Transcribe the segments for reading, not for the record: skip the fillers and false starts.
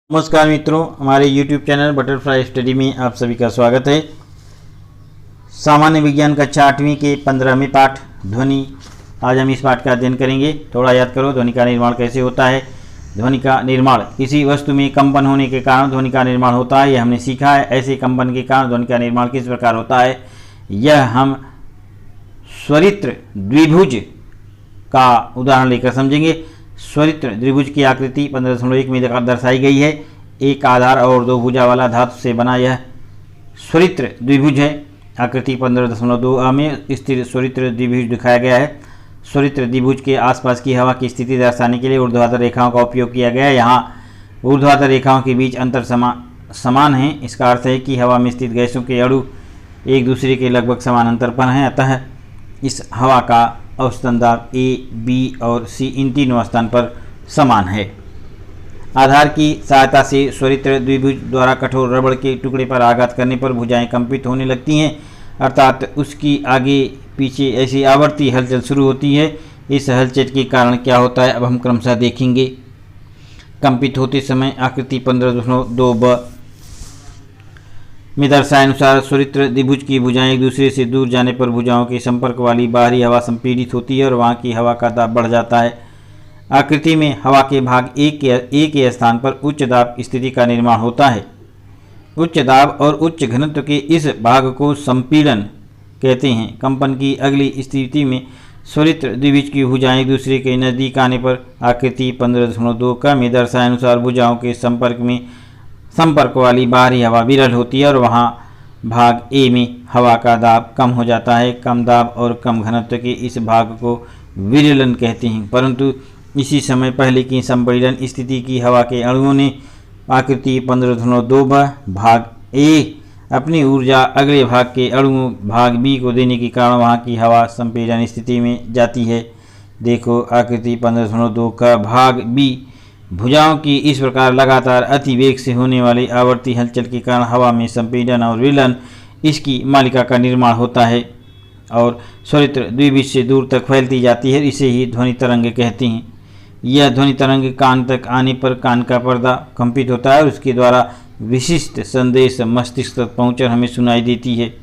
नमस्कार मित्रों, हमारे YouTube चैनल बटरफ्लाई स्टडी में आप सभी का स्वागत है। सामान्य विज्ञान कक्षा 8वीं के 15वें पाठ ध्वनि। आज हम इस पाठ का अध्ययन करेंगे। थोड़ा याद करो, ध्वनि का निर्माण कैसे होता है। ध्वनि का निर्माण, किसी वस्तु में कंपन होने के कारण ध्वनि का निर्माण होता है, यह हमने सीखा है। ऐसे कंपन के कारण ध्वनि का निर्माण किस प्रकार होता है, यह हम स्वरित्र द्विभुज का उदाहरण लेकर समझेंगे। स्वरित्र द्विभुज की आकृति 15.1 में दर्शाई गई है। एक आधार और दो भुजा वाला धातु से बना यह स्वरित्र द्विभुज है। आकृति 15.2 में स्थिर स्वरित्र द्विभुज दिखाया गया है। स्वरित्र द्विभुज के आसपास की हवा की स्थिति दर्शाने के लिए ऊर्ध्वाधर रेखाओं का उपयोग किया गया है। यहाँ ऊर्ध्वाधर रेखाओं के बीच अंतर समान है। इसका अर्थ है कि हवा में स्थित गैसों के अणु एक दूसरे के लगभग समान अंतर पर हैं। अतः इस हवा का औसतन दाब A, B और C इन तीनों स्थान पर समान है। आधार की सहायता से स्वरित्र द्विभुज द्वारा कठोर रबड़ के टुकड़े पर आघात करने पर भुजाएं कंपित होने लगती हैं, अर्थात उसकी आगे पीछे ऐसी आवर्ती हलचल शुरू होती है। इस हलचल के कारण क्या होता है, अब हम क्रमशः देखेंगे। कंपित होते समय आकृति 15.2 में दर्शाए अनुसार स्वरित्र द्विभुज की भुजाएं एक दूसरे से दूर जाने पर भुजाओं के संपर्क वाली बाहरी हवा संपीड़ित होती है और वहां की हवा का दाब बढ़ जाता है। आकृति में हवा के भाग ए के स्थान पर उच्च दाब स्थिति का निर्माण होता है। उच्च दाब और उच्च घनत्व के इस भाग को संपीड़न कहते हैं। कंपन की अगली स्थिति में स्वरित्र द्विभुज की भुजाएं एक दूसरे के नजदीक आने पर आकृति 15.2 का में दर्शाए अनुसार भुजाओं के संपर्क वाली बाहरी हवा विरल होती है और वहाँ भाग ए में हवा का दाब कम हो जाता है। कम दाब और कम घनत्व के इस भाग को विरलन कहते हैं। परंतु इसी समय पहले की संपीड़न स्थिति की हवा के अणुओं ने आकृति 15.2 भाग ए अपनी ऊर्जा अगले भाग के अणुओं भाग बी को देने के कारण वहाँ की हवा संपीड़न स्थिति में जाती है। देखो आकृति 15.2 का भाग बी। भुजाओं की इस प्रकार लगातार अति वेग से होने वाली आवर्ती हलचल के कारण हवा में संपीड़न और विलयन इसकी मालिका का निर्माण होता है और स्वरित्र द्विभुज से दूर तक फैलती जाती है। इसे ही ध्वनि तरंग कहते हैं। यह ध्वनि तरंग कान तक आने पर कान का पर्दा कंपित होता है और उसके द्वारा विशिष्ट संदेश मस्तिष्क तक पहुँचकर हमें सुनाई देती है।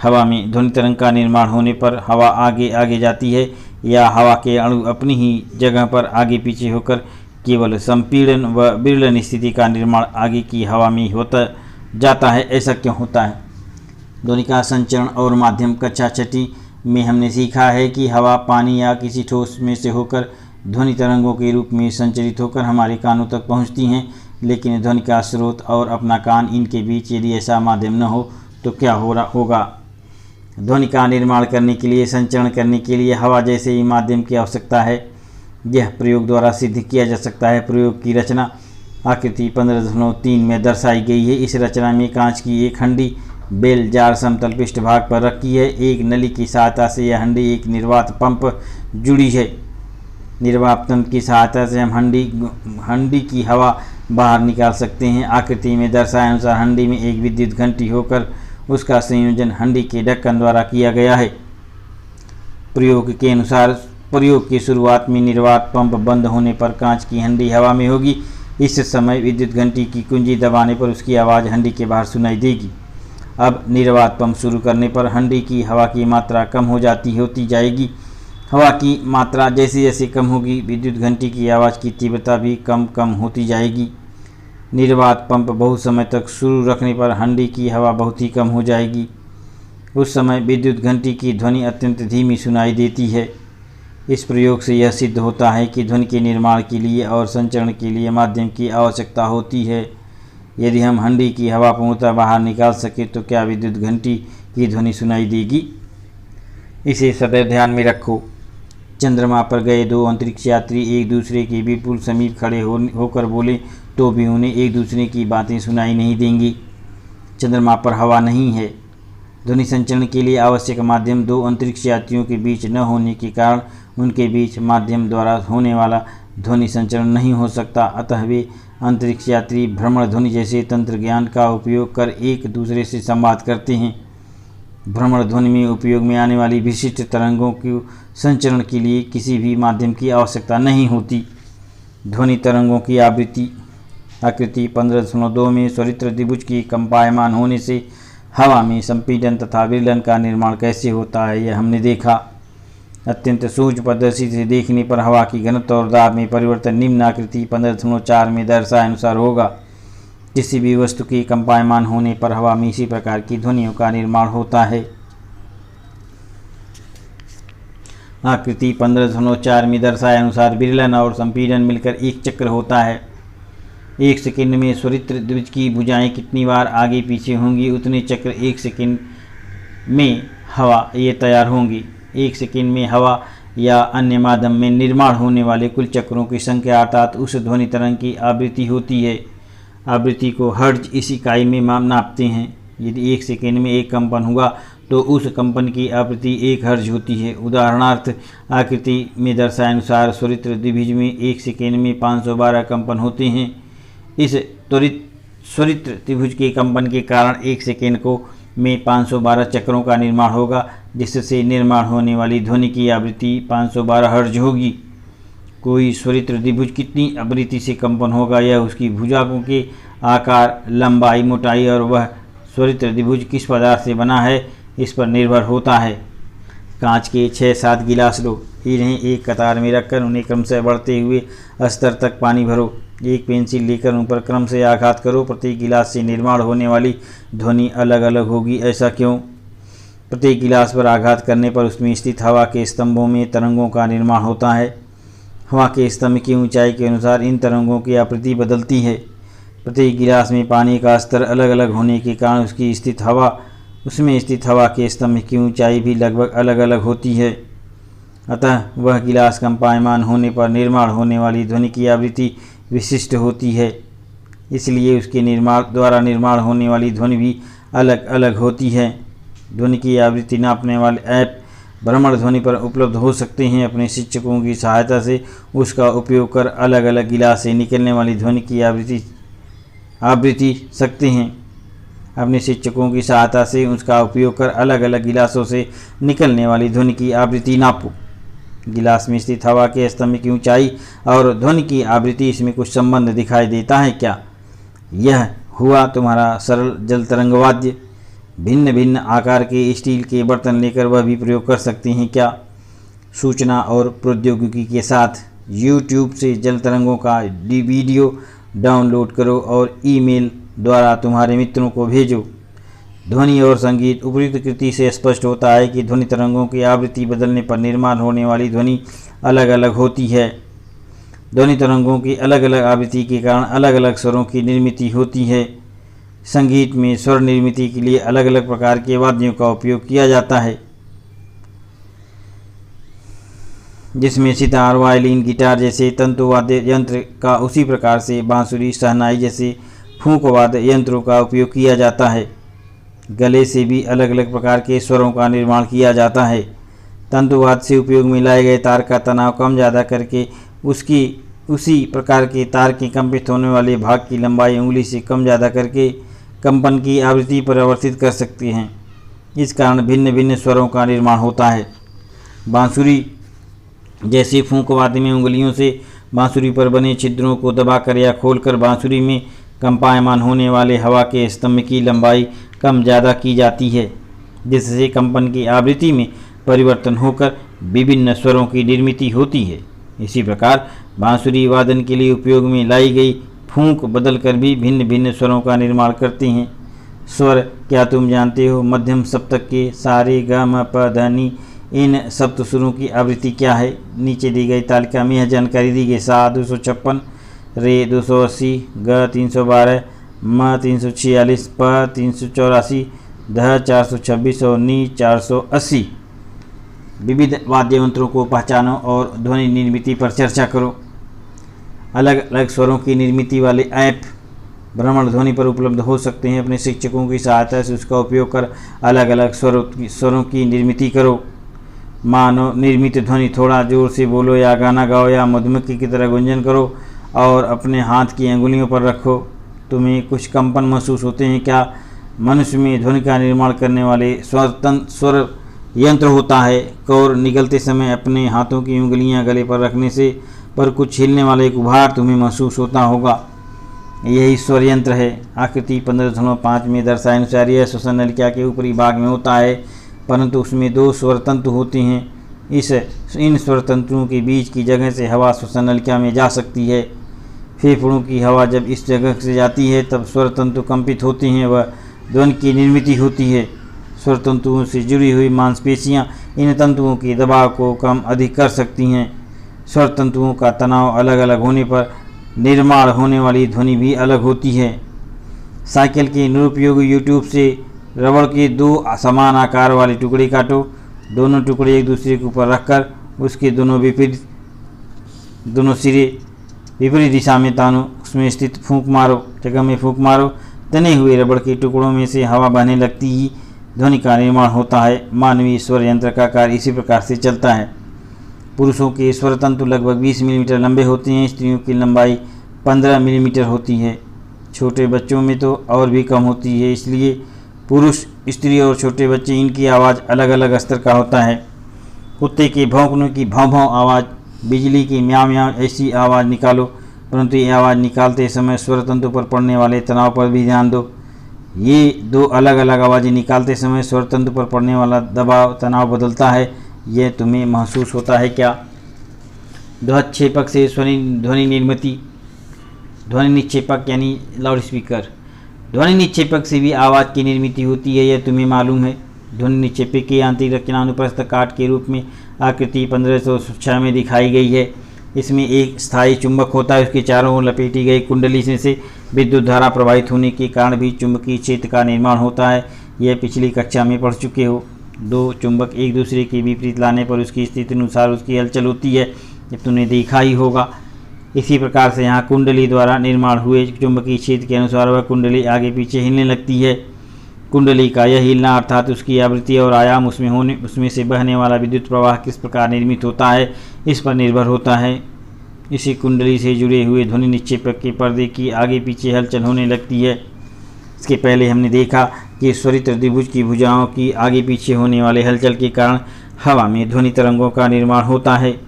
हवा में ध्वनि तरंग का निर्माण होने पर हवा आगे आगे जाती है या हवा के अणु अपनी ही जगह पर आगे पीछे होकर केवल संपीड़न व विरलन स्थिति का निर्माण आगे की हवा में होता जाता है। ऐसा क्यों होता है। ध्वनि का संचरण और माध्यम कक्षा 6 में हमने सीखा है कि हवा पानी या किसी ठोस में से होकर ध्वनि तरंगों के रूप में संचरित होकर हमारे कानों तक पहुंचती हैं। लेकिन ध्वनि का स्रोत और अपना कान, इनके बीच यदि ऐसा माध्यम न हो तो क्या होगा। ध्वनि का निर्माण करने के लिए, संचरण करने के लिए हवा जैसे ही माध्यम की आवश्यकता है। यह प्रयोग द्वारा सिद्ध किया जा सकता है। प्रयोग की रचना आकृति 15.3 में दर्शाई गई है। इस रचना में कांच की एक हंडी बेल जार समतल पृष्ठभाग पर रखी है। एक नली की सहायता से यह हंडी एक निर्वात पंप जुड़ी है। निर्वात पंप की सहायता से हम हंडी की हवा बाहर निकाल सकते हैं। आकृति में दर्शाए अनुसार हंडी में एक विद्युत घंटी होकर उसका संयोजन हंडी के ढक्कन द्वारा किया गया है। प्रयोग के अनुसार प्रयोग की शुरुआत में निर्वात पंप बंद होने पर कांच की हंडी हवा में होगी। इस समय विद्युत घंटी की कुंजी दबाने पर उसकी आवाज़ हंडी के बाहर सुनाई देगी। अब निर्वात पंप शुरू करने पर हंडी की हवा की मात्रा कम होती जाएगी। हवा की मात्रा जैसे जैसे कम होगी, विद्युत घंटी की आवाज़ की तीव्रता भी कम होती जाएगी। निर्वात पंप बहुत समय तक शुरू रखने पर हंडी की हवा बहुत ही कम हो जाएगी। उस समय विद्युत घंटी की ध्वनि अत्यंत धीमी सुनाई देती है। इस प्रयोग से यह सिद्ध होता है कि ध्वनि के निर्माण के लिए और संचरण के लिए माध्यम की आवश्यकता होती है। यदि हम हंडी की हवा पूर्णतः बाहर निकाल सके तो क्या विद्युत घंटी की ध्वनि सुनाई देगी। इसे सदैव ध्यान में रखो। चंद्रमा पर गए दो अंतरिक्ष यात्री एक दूसरे के बिल्कुल समीप खड़े होकर बोले तो भी उन्हें एक दूसरे की बातें सुनाई नहीं देंगी। चंद्रमा पर हवा नहीं है। ध्वनि संचरण के लिए आवश्यक माध्यम दो अंतरिक्ष यात्रियों के बीच न होने के कारण उनके बीच माध्यम द्वारा होने वाला ध्वनि संचरण नहीं हो सकता। अतः वे अंतरिक्ष यात्री भ्रमण ध्वनि जैसे तंत्र ज्ञान का उपयोग कर एक दूसरे से संवाद करते हैं। भ्रमण ध्वनि में उपयोग में आने वाली विशिष्ट तरंगों के संचरण के लिए किसी भी माध्यम की आवश्यकता नहीं होती। ध्वनि तरंगों की आवृत्ति आकृति 15.2 में स्वरित्र द्विभुज की कंपायमान होने से हवा में संपीड़न तथा विरलन का निर्माण कैसे होता है, यह हमने देखा। अत्यंत सूक्ष्म पद्धति से देखने पर हवा की घनत्व और दाब में परिवर्तन निम्न आकृति 15.4 में दर्शाए अनुसार होगा। किसी भी वस्तु के कंपायमान होने पर हवा में इसी प्रकार की ध्वनियों का निर्माण होता है। आकृति 15.4 में दर्शाए अनुसार विरलन और संपीड़न मिलकर एक चक्र होता है। 1 सेकंड में स्वरित्र द्विभुज की भुजाएं कितनी बार आगे पीछे होंगी, उतने चक्र 1 सेकंड में हवा ये तैयार होंगी। 1 सेकंड में हवा या अन्य माध्यम में निर्माण होने वाले कुल चक्रों की संख्या अर्थात उस ध्वनि तरंग की आवृत्ति होती है। आवृत्ति को हर्ट्ज इस इकाई में नापते हैं। यदि 1 सेकंड में एक कंपन हुआ तो उस कंपन की आवृत्ति 1 हर्ट्ज होती है। उदाहरणार्थ आकृति में दर्शाए अनुसार स्वरित्र द्विभुज में 1 सेकंड में 512 कंपन होते हैं। इस त्वरित स्वरित्र त्रिभुज के कंपन के कारण 1 सेकंड को में 512 चक्रों का निर्माण होगा, जिससे निर्माण होने वाली ध्वनि की आवृत्ति 512 हर्ट्ज होगी। कोई स्वरित्र द्विभुज कितनी आवृत्ति से कंपन होगा यह उसकी भुजाओं के आकार, लंबाई, मोटाई और वह स्वरित्र द्विभुज किस पदार्थ से बना है इस पर निर्भर होता है। कांच के 6-7 गिलास लो, इन्हें एक कतार में रखकर उन्हें क्रमशः बढ़ते हुए स्तर तक पानी भरो। एक पेंसिल लेकर उन पर क्रम से आघात करो। प्रत्येक गिलास से निर्माण होने वाली ध्वनि अलग अलग होगी। ऐसा क्यों? प्रत्येक गिलास पर आघात करने पर उसमें स्थित हवा के स्तंभों में तरंगों का निर्माण होता है। हवा के स्तंभ की ऊंचाई के अनुसार इन तरंगों की आवृत्ति बदलती है। प्रत्येक गिलास में पानी का स्तर अलग अलग होने के कारण उसमें स्थित हवा के स्तंभ की ऊंचाई भी लगभग अलग अलग होती है। अतः वह गिलास कंपायमान होने पर निर्माण होने वाली ध्वनि की आवृत्ति विशिष्ट होती है। इसलिए उसके द्वारा निर्माण होने वाली ध्वनि भी अलग अलग होती है। ध्वनि की आवृत्ति नापने वाले ऐप भ्रमण ध्वनि पर उपलब्ध हो सकते हैं। अपने शिक्षकों की सहायता से उसका उपयोग कर अलग अलग गिलास से निकलने वाली ध्वनि की आवृत्ति सकते हैं। अपने शिक्षकों की सहायता से उसका उपयोग कर अलग अलग गिलासों से निकलने वाली ध्वनि की आवृत्ति नापो। गिलास में स्थित हवा के स्तंभ की ऊंचाई और ध्वनि की आवृत्ति, इसमें कुछ संबंध दिखाई देता है क्या? यह हुआ तुम्हारा सरल जल तरंग वाद्य। भिन्न भिन्न आकार के स्टील के बर्तन लेकर वह भी प्रयोग कर सकते हैं क्या? सूचना और प्रौद्योगिकी के साथ YouTube से जल तरंगों का वीडियो डाउनलोड करो और ईमेल द्वारा तुम्हारे मित्रों को भेजो। ध्वनि और संगीत उपयुक्त कृति से स्पष्ट होता है कि ध्वनि तरंगों की आवृत्ति बदलने पर निर्माण होने वाली ध्वनि अलग अलग होती है। ध्वनि तरंगों की अलग अलग आवृत्ति के कारण अलग अलग स्वरों की निर्मित होती है। संगीत में स्वर निर्मित के लिए अलग अलग प्रकार के वाद्यों का उपयोग किया जाता है, जिसमें सितार, वायलिन, गिटार जैसे तंतुवाद्य यंत्र का उसी प्रकार से बांसुरी, शहनाई जैसे फूंकवाद्य यंत्रों का उपयोग किया जाता है। गले से भी अलग अलग प्रकार के स्वरों का निर्माण किया जाता है। तंतुवाद्य से उपयोग में लाए गए तार का तनाव कम ज़्यादा करके उसी प्रकार के तार के कंपित होने वाले भाग की लंबाई उंगली से कम ज़्यादा करके कंपन की आवृत्ति परिवर्तित कर सकते हैं। इस कारण भिन्न भिन्न स्वरों का निर्माण होता है। बांसुरी जैसे फूंकवाद्य में उंगलियों से बांसुरी पर बने छिद्रों को दबाकर या खोलकर बांसुरी में कंपायमान होने वाले हवा के स्तंभ की लंबाई कम ज़्यादा की जाती है, जिससे कंपन की आवृत्ति में परिवर्तन होकर विभिन्न स्वरों की निर्मित होती है। इसी प्रकार बांसुरी वादन के लिए उपयोग में लाई गई फूंक बदलकर भी भिन्न भिन्न स्वरों का निर्माण करते हैं। स्वर क्या तुम जानते हो? मध्यम सप्तक के सा रे ग म प ध नि इन सप्त सुरों की आवृत्ति क्या है? नीचे दी गई तालिका में यह जानकारी दी गई। सा 256, रे 280, ग 312, म 346, प 384, ध 426 और नी 480। विविध वाद्य यंत्रों को पहचानो और ध्वनि निर्मिति पर चर्चा करो। अलग अलग स्वरों की निर्मिति वाले ऐप भ्रमण ध्वनि पर उपलब्ध हो सकते हैं। अपने शिक्षकों की सहायता से उसका उपयोग कर अलग अलग स्वरों की निर्मिति करो। मानो निर्मित ध्वनि थोड़ा जोर से बोलो या गाना गाओ या मधुमक्खी की तरह गुंजन करो और अपने हाथ की अंगुलियों पर रखो। तुम्हें कुछ कंपन महसूस होते हैं क्या? मनुष्य में ध्वनि का निर्माण करने वाले स्वर यंत्र होता है। कौर निगलते समय अपने हाथों की उंगलियां गले पर रखने से पर कुछ हिलने वाला एक उभार तुम्हें महसूस होता होगा। यही स्वर यंत्र है। आकृति 15.5 में दर्शाए अनुसार यह श्वसन नलिका के ऊपरी भाग में होता है, परंतु उसमें 2 स्वर तंतु होते हैं। इन स्वर तंतुओं के बीच की जगह से हवा श्वसन नलिका में जा सकती है। फेफड़ों की हवा जब इस जगह से जाती है तब स्वर तंतु कंपित होते हैं व ध्वनि की निर्मिति होती है। स्वर तंतुओं से जुड़ी हुई मांसपेशियां इन तंतुओं के दबाव को कम अधिक कर सकती हैं। स्वर तंतुओं का तनाव अलग अलग होने पर निर्माण होने वाली ध्वनि भी अलग होती है। साइकिल के निरुपयोगी यूट्यूब से रबड़ के 2 समान आकार वाले टुकड़े काटो। दोनों टुकड़े एक दूसरे के ऊपर रखकर उसके दोनों सिरे विपरीत दिशा में तानो। उसमें स्थित जगह में फूंक मारो। तने हुए रबड़ के टुकड़ों में से हवा बहने लगती ही ध्वनि का निर्माण होता है। मानवीय स्वर यंत्र का कार्य इसी प्रकार से चलता है। पुरुषों के स्वर तंतु लगभग 20 मिलीमीटर लंबे होते हैं। स्त्रियों की लंबाई 15 मिलीमीटर होती है। छोटे बच्चों में तो और भी कम होती है। इसलिए पुरुष, स्त्री और छोटे बच्चे इनकी आवाज़ अलग अलग स्तर का होता है। कुत्ते के भौंकने की भौं भौं आवाज़, बिजली की म्याऊं म्याऊं ऐसी आवाज़ निकालो, परंतु ये आवाज़ निकालते समय स्वर तंतु पर पड़ने वाले तनाव पर भी ध्यान दो। ये 2 अलग अलग आवाज़ें निकालते समय स्वर तंतु पर पड़ने वाला दबाव तनाव बदलता है। यह तुम्हें महसूस होता है क्या? ध्वनिक्षेपक से ध्वनि निर्मिति। ध्वनि निक्षेपक यानी लाउड स्पीकर। ध्वनि निक्षेपक से भी आवाज़ की निर्मिति होती है, यह तुम्हें मालूम है। ध्वनि निक्षेपक की आंतरिक रचना अनुप्रस्थ काट के रूप में आकृति 1506 में दिखाई गई है। इसमें एक स्थायी चुंबक होता है। उसके चारों ओर लपेटी गई कुंडली से विद्युत धारा प्रवाहित होने के कारण भी चुंबकीय क्षेत्र का निर्माण होता है। यह पिछली कक्षा में पढ़ चुके हो। 2 चुंबक एक दूसरे के विपरीत लाने पर उसकी स्थिति अनुसार उसकी हलचल होती है, जब तुमने देखा ही होगा। इसी प्रकार से यहाँ कुंडली द्वारा निर्माण हुए चुंबकीय क्षेत्र के अनुसार वह कुंडली आगे पीछे हिलने लगती है। कुंडली का यह हिलना अर्थात उसकी आवृत्ति और आयाम, उसमें से बहने वाला विद्युत प्रवाह किस प्रकार निर्मित होता है, इस पर निर्भर होता है। इसी कुंडली से जुड़े हुए ध्वनि निक्षेपक के पर्दे की आगे पीछे हलचल होने लगती है। इसके पहले हमने देखा कि स्वरित द्विभुज की भुजाओं की आगे पीछे होने वाले हलचल के कारण हवा में ध्वनि तरंगों का निर्माण होता है।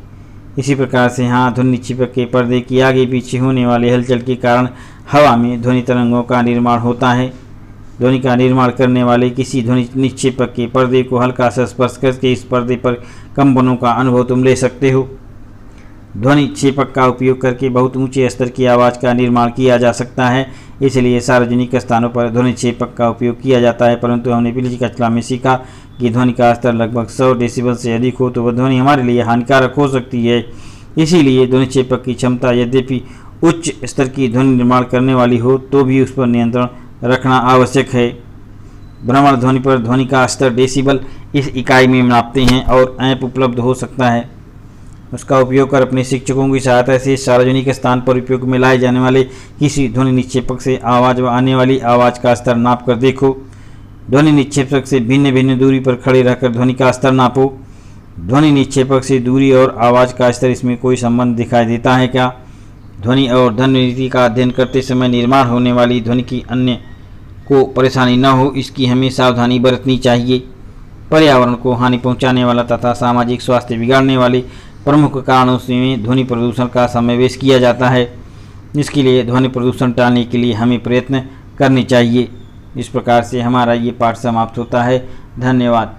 इसी प्रकार से यहाँ ध्वनि निक्षेपक के पर्दे की आगे पीछे होने वाले हलचल के कारण हवा में ध्वनि तरंगों का निर्माण होता है। ध्वनि का निर्माण करने वाले किसी ध्वनि निक्षेपक के पर्दे को हल्का सा स्पर्श करके इस पर्दे पर कंपनों का अनुभव तुम ले सकते हो। ध्वनि निक्षेपक का उपयोग करके बहुत ऊंचे स्तर की आवाज़ का निर्माण किया जा सकता है, इसलिए सार्वजनिक स्थानों पर ध्वनि निक्षेपक का उपयोग किया जाता है। परंतु हमने पिछली कक्षा में सीखा कि ध्वनि का स्तर लगभग 100 डेसिबल से अधिक हो तो वह ध्वनि हमारे लिए हानिकारक हो सकती है। इसीलिए ध्वनि निक्षेपक की क्षमता यद्यपि उच्च स्तर की ध्वनि निर्माण करने वाली हो तो भी उस पर नियंत्रण रखना आवश्यक है। भ्रमण ध्वनि पर ध्वनि का स्तर डेसिबल इस इकाई में नापते हैं और ऐप उपलब्ध हो सकता है। उसका उपयोग कर अपने शिक्षकों की सहायता से सार्वजनिक स्थान पर उपयोग में लाए जाने वाले किसी ध्वनि निक्षेपक से आवाज़ व आने वाली आवाज़ का स्तर नाप कर देखो। ध्वनि निक्षेपक से भिन्न भिन्न दूरी पर खड़े रहकर ध्वनि का स्तर नापो। ध्वनि निक्षेपक से दूरी और आवाज़ का स्तर, इसमें कोई संबंध दिखाई देता है क्या? ध्वनि और ध्वनि नीति का अध्ययन करते समय निर्माण होने वाली ध्वनि की अन्य को परेशानी न हो, इसकी हमें सावधानी बरतनी चाहिए। पर्यावरण को हानि पहुंचाने वाला तथा सामाजिक स्वास्थ्य बिगाड़ने वाले प्रमुख कारणों में ध्वनि प्रदूषण का समावेश किया जाता है। इसके लिए ध्वनि प्रदूषण टालने के लिए हमें प्रयत्न करने चाहिए। इस प्रकार से हमारा ये पाठ समाप्त होता है। धन्यवाद।